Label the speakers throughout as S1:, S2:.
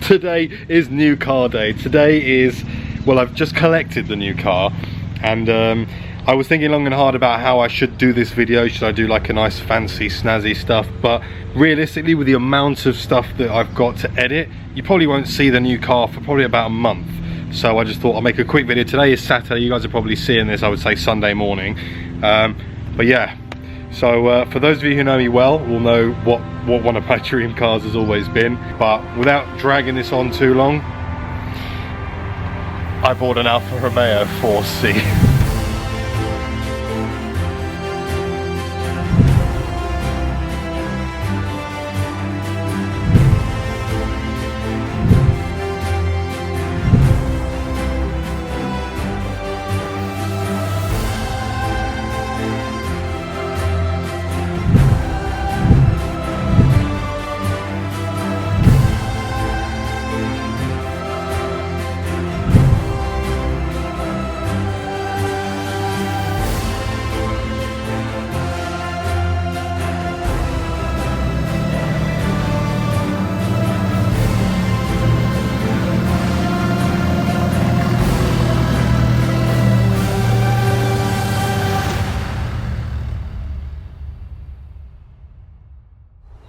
S1: Today is new car day. Today is, well, I've just collected the new car, and I was thinking long and hard about how I should do this video. Should I do like a nice fancy snazzy stuff? But realistically, with the amount of stuff that I've got to edit, you probably won't see the new car for probably about a month. So I just thought I'll make a quick video. Today is Saturday. You guys are probably seeing this, I would say, Sunday morning. But yeah, so for those of you who know me well will know what one of my dream cars has always been. But without dragging this on too long, I bought an Alfa Romeo 4C.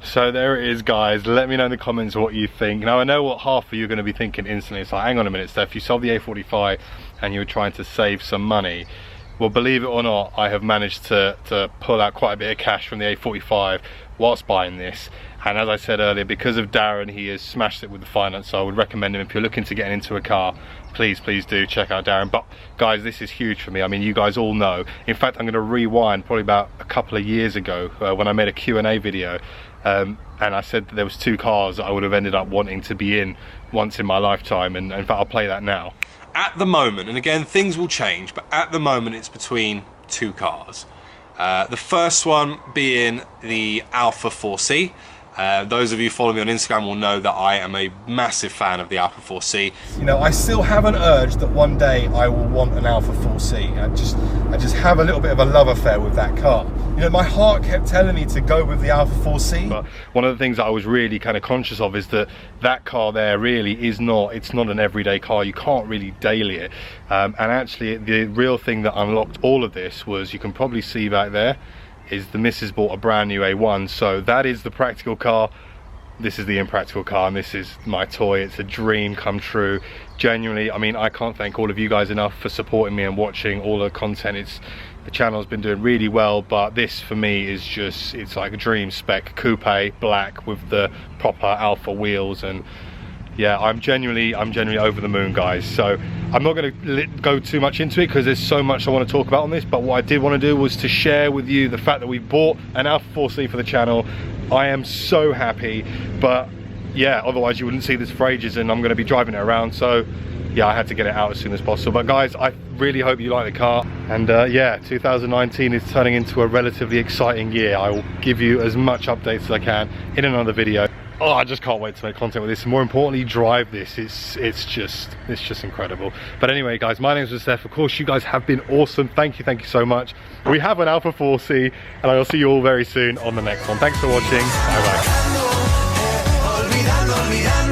S1: So there it is, guys. Let me know in the comments what you think. Now I know what half of you are going to be thinking instantly. It's like, hang on a minute, Steph, you sold the A45 and you were trying to save some money. Well, believe it or not, I have managed to pull out quite a bit of cash from the A45 whilst buying this. And as I said earlier, because of Darren, he has smashed it with the finance, so I would recommend him if you're looking to get into a car. Please do check out Darren. But guys, this is huge for me. I mean, you guys all know. In fact, I'm going to rewind probably about a couple of years ago when I made a Q&A video. And I said that there was two cars that I would have ended up wanting to be in once in my lifetime, and in fact I'll play that now. At the moment, and again things will change, but at the moment it's between two cars. The first one being the Alfa 4C. Those of you following me on Instagram will know that I am a massive fan of the Alfa 4C. You know, I still have an urge that one day I will want an Alfa 4C. I just have a little bit of a love affair with that car. You know, my heart kept telling me to go with the Alfa 4C. But one of the things that I was really kind of conscious of is that that car there really is not, it's not an everyday car. You can't really daily it. And actually the real thing that unlocked all of this was, you can probably see back there, is the missus bought a brand new A1. So that is the practical car, this is the impractical car, and this is my toy. It's a dream come true. Genuinely, I mean, I can't thank all of you guys enough for supporting me and watching all the content. The channel's been doing really well, but this for me is just, it's like a dream spec coupe, black with the proper Alfa wheels. And yeah, I'm genuinely over the moon, guys. So I'm not going to go too much into it because there's so much I want to talk about on this, but what I did want to do was to share with you the fact that we bought an Alfa 4C for the channel. I am so happy, but yeah, otherwise you wouldn't see this for ages, and I'm going to be driving it around. So yeah, I had to get it out as soon as possible. But guys, I really hope you like the car. And yeah, 2019 is turning into a relatively exciting year. I will give you as much updates as I can in another video. Oh, I just can't wait to make content with this, and more importantly, drive this. It's just incredible. But anyway, guys, my name's Stef. Of course, you guys have been awesome. Thank you so much. We have an Alfa 4C, and I will see you all very soon on the next one. Thanks for watching. Bye bye.